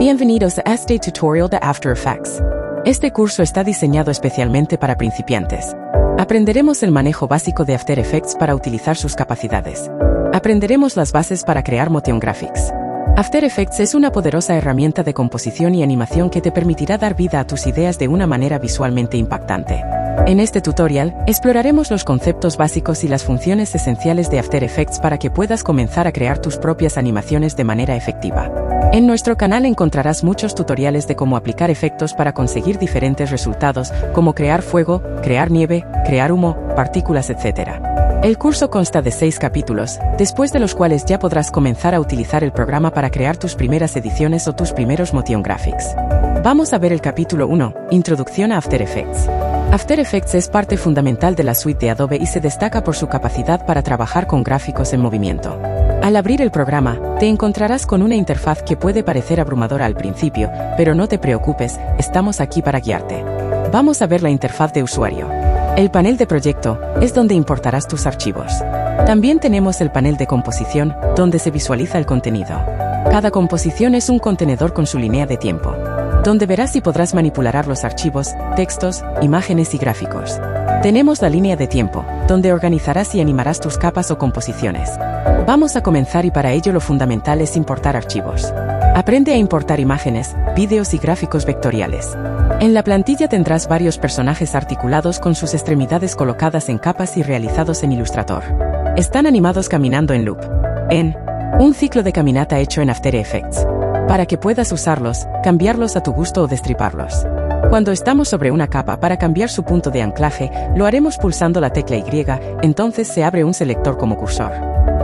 Bienvenidos a este tutorial de After Effects. Este curso está diseñado especialmente para principiantes. Aprenderemos el manejo básico de After Effects para utilizar sus capacidades. Aprenderemos las bases para crear motion graphics. After Effects es una poderosa herramienta de composición y animación que te permitirá dar vida a tus ideas de una manera visualmente impactante. En este tutorial, exploraremos los conceptos básicos y las funciones esenciales de After Effects para que puedas comenzar a crear tus propias animaciones de manera efectiva. En nuestro canal encontrarás muchos tutoriales de cómo aplicar efectos para conseguir diferentes resultados, como crear fuego, crear nieve, crear humo, partículas, etc. El curso consta de 6 capítulos, después de los cuales ya podrás comenzar a utilizar el programa para crear tus primeras ediciones o tus primeros motion graphics. Vamos a ver el capítulo 1, Introducción a After Effects. After Effects es parte fundamental de la suite de Adobe y se destaca por su capacidad para trabajar con gráficos en movimiento. Al abrir el programa, te encontrarás con una interfaz que puede parecer abrumadora al principio, pero no te preocupes, estamos aquí para guiarte. Vamos a ver la interfaz de usuario. El panel de proyecto es donde importarás tus archivos. También tenemos el panel de composición, donde se visualiza el contenido. Cada composición es un contenedor con su línea de tiempo, donde verás y podrás manipular los archivos, textos, imágenes y gráficos. Tenemos la línea de tiempo, donde organizarás y animarás tus capas o composiciones. Vamos a comenzar y para ello lo fundamental es importar archivos. Aprende a importar imágenes, vídeos y gráficos vectoriales. En la plantilla tendrás varios personajes articulados con sus extremidades colocadas en capas y realizados en Illustrator. Están animados caminando en loop. En un ciclo de caminata hecho en After Effects. Para que puedas usarlos, cambiarlos a tu gusto o destriparlos. Cuando estamos sobre una capa para cambiar su punto de anclaje, lo haremos pulsando la tecla Y, entonces se abre un selector como cursor,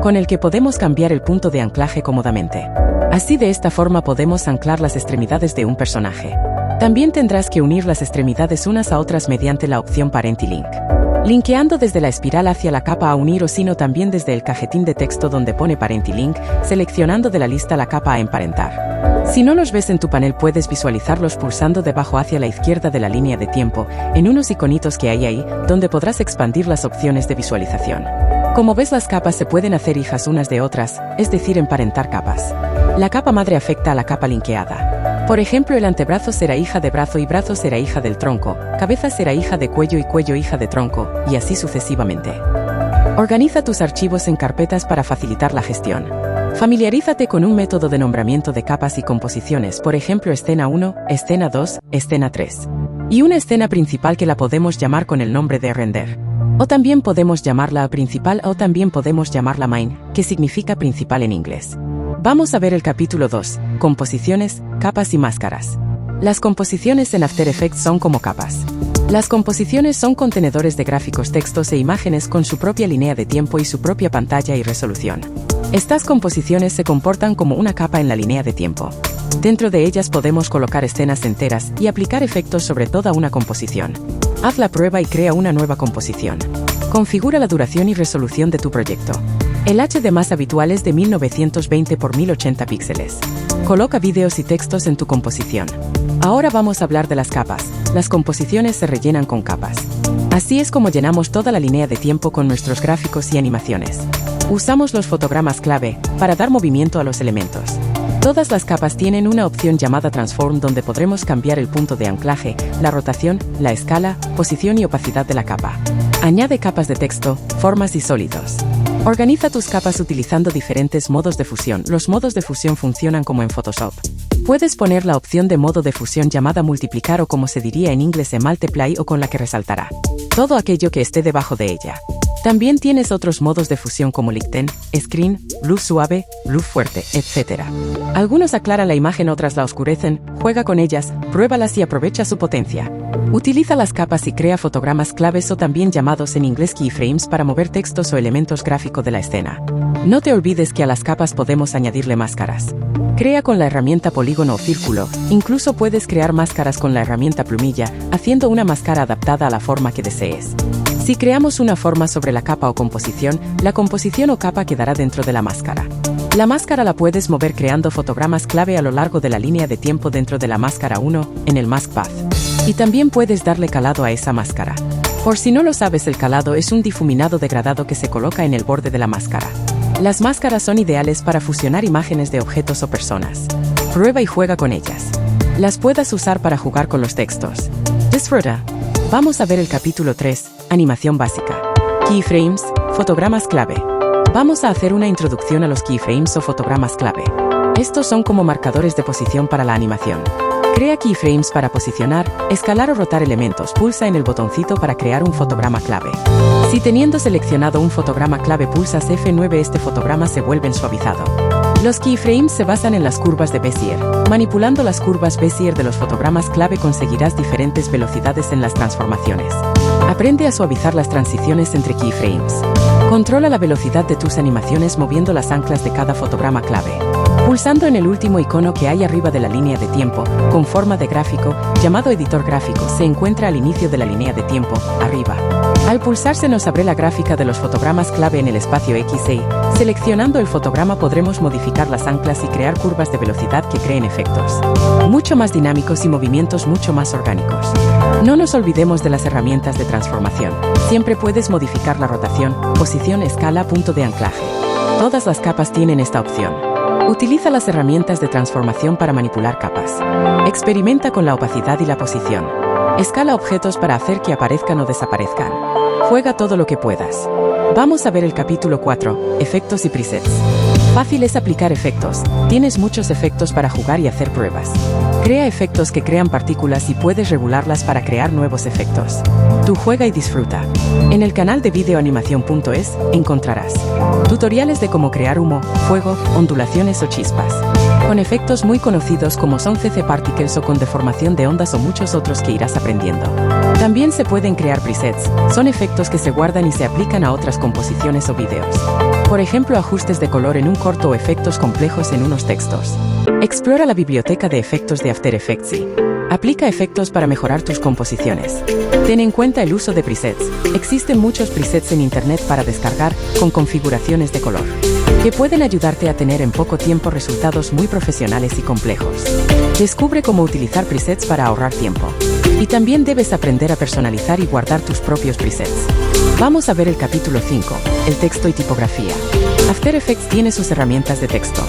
con el que podemos cambiar el punto de anclaje cómodamente. Así de esta forma podemos anclar las extremidades de un personaje. También tendrás que unir las extremidades unas a otras mediante la opción Parent Link. Linkeando desde la espiral hacia la capa a unir o sino también desde el cajetín de texto donde pone Parent Link, seleccionando de la lista la capa a emparentar. Si no los ves en tu panel puedes visualizarlos pulsando debajo hacia la izquierda de la línea de tiempo, en unos iconitos que hay ahí, donde podrás expandir las opciones de visualización. Como ves, las capas se pueden hacer hijas unas de otras, es decir, emparentar capas. La capa madre afecta a la capa linkeada. Por ejemplo, el antebrazo será hija de brazo y brazo será hija del tronco, cabeza será hija de cuello y cuello hija de tronco, y así sucesivamente. Organiza tus archivos en carpetas para facilitar la gestión. Familiarízate con un método de nombramiento de capas y composiciones, por ejemplo escena 1, escena 2, escena 3. Y una escena principal que la podemos llamar con el nombre de render. O también podemos llamarla principal o también podemos llamarla main, que significa principal en inglés. Vamos a ver el capítulo 2, composiciones, capas y máscaras. Las composiciones en After Effects son como capas. Las composiciones son contenedores de gráficos, textos e imágenes con su propia línea de tiempo y su propia pantalla y resolución. Estas composiciones se comportan como una capa en la línea de tiempo. Dentro de ellas podemos colocar escenas enteras y aplicar efectos sobre toda una composición. Haz la prueba y crea una nueva composición. Configura la duración y resolución de tu proyecto. El HD más habitual es de 1920 x 1080 píxeles. Coloca vídeos y textos en tu composición. Ahora vamos a hablar de las capas. Las composiciones se rellenan con capas. Así es como llenamos toda la línea de tiempo con nuestros gráficos y animaciones. Usamos los fotogramas clave para dar movimiento a los elementos. Todas las capas tienen una opción llamada Transform donde podremos cambiar el punto de anclaje, la rotación, la escala, posición y opacidad de la capa. Añade capas de texto, formas y sólidos. Organiza tus capas utilizando diferentes modos de fusión. Los modos de fusión funcionan como en Photoshop. Puedes poner la opción de modo de fusión llamada multiplicar o como se diría en inglés multiply o con la que resaltará todo aquello que esté debajo de ella. También tienes otros modos de fusión como Lighten, Screen, Luz suave, Luz fuerte, etc. Algunos aclaran la imagen, otras la oscurecen. Juega con ellas, pruébalas y aprovecha su potencia. Utiliza las capas y crea fotogramas claves o también llamados en inglés keyframes para mover textos o elementos gráficos de la escena. No te olvides que a las capas podemos añadirle máscaras. Crea con la herramienta polígono o círculo, incluso puedes crear máscaras con la herramienta plumilla, haciendo una máscara adaptada a la forma que desees. Si creamos una forma sobre la capa o composición, la composición o capa quedará dentro de la máscara. La máscara la puedes mover creando fotogramas clave a lo largo de la línea de tiempo dentro de la máscara 1, en el Mask Path. Y también puedes darle calado a esa máscara. Por si no lo sabes, el calado es un difuminado degradado que se coloca en el borde de la máscara. Las máscaras son ideales para fusionar imágenes de objetos o personas. Prueba y juega con ellas. Las puedas usar para jugar con los textos. Disfruta. Vamos a ver el capítulo 3, animación básica. Keyframes, fotogramas clave. Vamos a hacer una introducción a los keyframes o fotogramas clave. Estos son como marcadores de posición para la animación. Crea keyframes para posicionar, escalar o rotar elementos. Pulsa en el botoncito para crear un fotograma clave. Si teniendo seleccionado un fotograma clave pulsas F9, este fotograma se vuelve suavizado. Los keyframes se basan en las curvas de Bézier. Manipulando las curvas Bézier de los fotogramas clave conseguirás diferentes velocidades en las transformaciones. Aprende a suavizar las transiciones entre keyframes. Controla la velocidad de tus animaciones moviendo las anclas de cada fotograma clave. Pulsando en el último icono que hay arriba de la línea de tiempo, con forma de gráfico, llamado editor gráfico, se encuentra al inicio de la línea de tiempo, arriba. Al pulsar se nos abre la gráfica de los fotogramas clave en el espacio XY. Seleccionando el fotograma podremos modificar las anclas y crear curvas de velocidad que creen efectos mucho más dinámicos y movimientos mucho más orgánicos. No nos olvidemos de las herramientas de transformación. Siempre puedes modificar la rotación, posición, escala, punto de anclaje. Todas las capas tienen esta opción. Utiliza las herramientas de transformación para manipular capas. Experimenta con la opacidad y la posición. Escala objetos para hacer que aparezcan o desaparezcan. Juega todo lo que puedas. Vamos a ver el capítulo 4, efectos y presets. Fácil es aplicar efectos. Tienes muchos efectos para jugar y hacer pruebas. Crea efectos que crean partículas y puedes regularlas para crear nuevos efectos. Tú juega y disfruta. En el canal de videoanimación.es encontrarás tutoriales de cómo crear humo, fuego, ondulaciones o chispas. Con efectos muy conocidos como son CC Particles o con deformación de ondas o muchos otros que irás aprendiendo. También se pueden crear presets. Son efectos que se guardan y se aplican a otras composiciones o vídeos. Por ejemplo, ajustes de color en un corto o efectos complejos en unos textos. Explora la biblioteca de efectos de After Effects y aplica efectos para mejorar tus composiciones. Ten en cuenta el uso de presets. Existen muchos presets en internet para descargar, con configuraciones de color, que pueden ayudarte a tener en poco tiempo resultados muy profesionales y complejos. Descubre cómo utilizar presets para ahorrar tiempo. Y también debes aprender a personalizar y guardar tus propios presets. Vamos a ver el capítulo 5, el texto y tipografía. After Effects tiene sus herramientas de texto.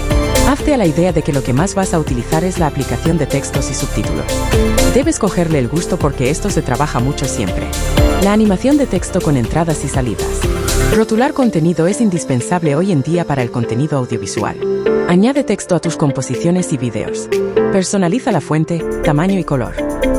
Hazte a la idea de que lo que más vas a utilizar es la aplicación de textos y subtítulos. Debes cogerle el gusto porque esto se trabaja mucho siempre. La animación de texto con entradas y salidas. Rotular contenido es indispensable hoy en día para el contenido audiovisual. Añade texto a tus composiciones y vídeos. Personaliza la fuente, tamaño y color.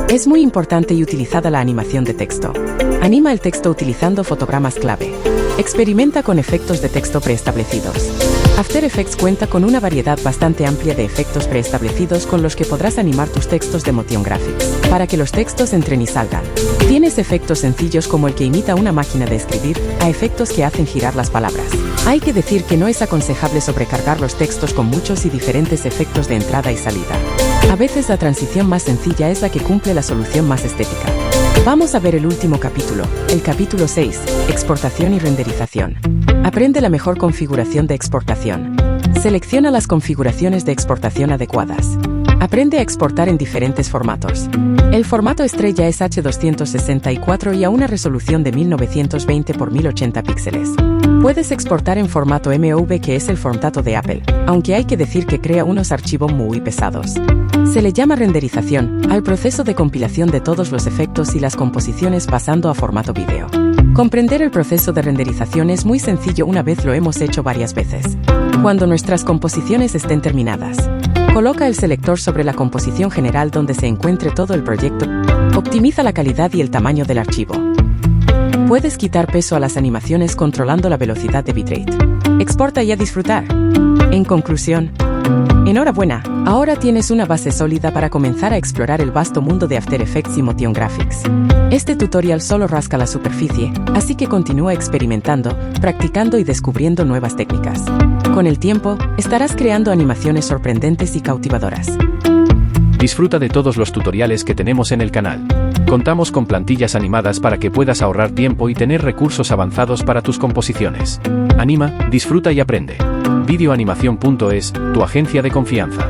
Es muy importante y utilizada la animación de texto. Anima el texto utilizando fotogramas clave. Experimenta con efectos de texto preestablecidos. After Effects cuenta con una variedad bastante amplia de efectos preestablecidos con los que podrás animar tus textos de Motion Graphics, para que los textos entren y salgan. Tienes efectos sencillos como el que imita una máquina de escribir, a efectos que hacen girar las palabras. Hay que decir que no es aconsejable sobrecargar los textos con muchos y diferentes efectos de entrada y salida. A veces la transición más sencilla es la que cumple la solución más estética. Vamos a ver el último capítulo, el capítulo 6, exportación y renderización. Aprende la mejor configuración de exportación. Selecciona las configuraciones de exportación adecuadas. Aprende a exportar en diferentes formatos. El formato estrella es H264 y a una resolución de 1920 x 1080 píxeles. Puedes exportar en formato MOV, que es el formato de Apple, aunque hay que decir que crea unos archivos muy pesados. Se le llama renderización al proceso de compilación de todos los efectos y las composiciones pasando a formato vídeo. Comprender el proceso de renderización es muy sencillo una vez lo hemos hecho varias veces. Cuando nuestras composiciones estén terminadas, coloca el selector sobre la composición general donde se encuentre todo el proyecto. Optimiza la calidad y el tamaño del archivo. Puedes quitar peso a las animaciones controlando la velocidad de bitrate. Exporta y a disfrutar. En conclusión, enhorabuena, ahora tienes una base sólida para comenzar a explorar el vasto mundo de After Effects y Motion Graphics. Este tutorial solo rasca la superficie, así que continúa experimentando, practicando y descubriendo nuevas técnicas. Con el tiempo, estarás creando animaciones sorprendentes y cautivadoras. Disfruta de todos los tutoriales que tenemos en el canal. Contamos con plantillas animadas para que puedas ahorrar tiempo y tener recursos avanzados para tus composiciones. Anima, disfruta y aprende. Videoanimación.es, tu agencia de confianza.